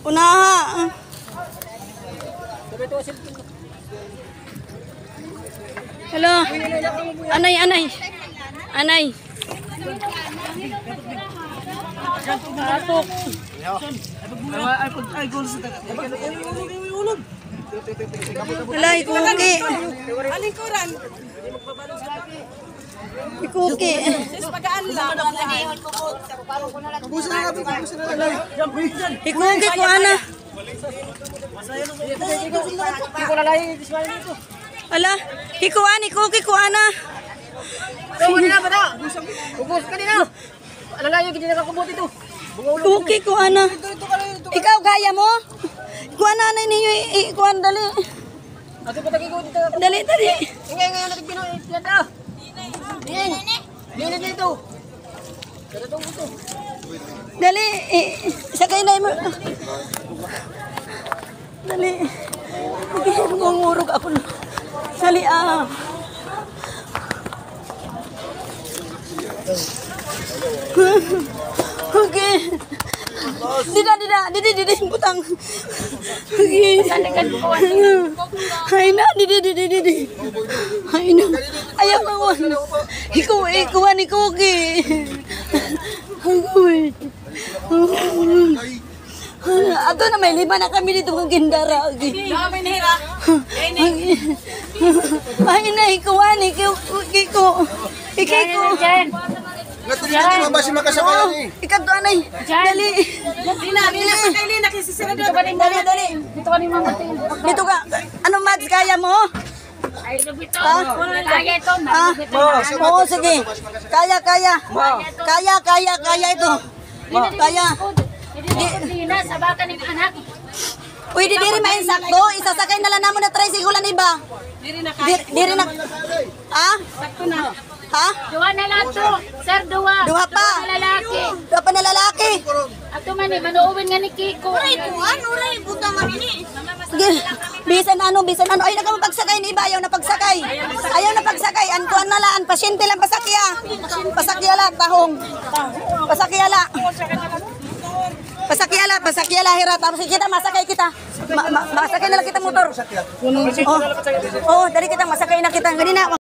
Unaha. Hello. Anay, anay. Anay. Atok. Wala, ikuki. Alingkuran. Ikuki. Ikuki ko ana. Ala, hikuan, ikuki ko ana. Ikuki ko ana. Ikaw gaya mo? Kuan na ninyo, ikuan dali. Dali, dali. Dali, sakay na mo. Dali. Ngurug ako. Dali ah. Okay. Didi butang. Okay. Hay na, didi. Hay na. Ayaw kawan. Ikuan ikuki. Agoy. Ato na may 5 na kami dito kung gindara. Dami na hira. Ay na, ikuan, ikiko. Natulog mo ba si makasakayan eh? Ikat doon ay. Dali. Lina sa kay Lina kasi sira doon. Dali. Dito ka. Ano mads kaya mo? Ay, lubito. Kaya ito. Oo, sige. Kaya ito. Kaya. Lina, sa baka ng anak. Uy, di rin may sakto. Isasakay na lang naman na tricycle na iba. Diri na. Ha? Sakto na. Ha? Duwa na lang to. Sir, duwa. Duwa pa. Duwa na lalaki. Duwa pa na lalaki. Ato man eh, manuuwin nga ni Kiko. Uray, buta man ini. Sige. Bisan ano. Ay, nagkamapagsakay ni iba. Ayaw na pagsakay. Antuan na lang. Pasyente lang pasakya. Pasakya lang. Tahong. Pasakya lang. Hira. Tapos kita masakay kita. Masakay na lang kita motor. Oh, dari kita masakay na kita. Ganina.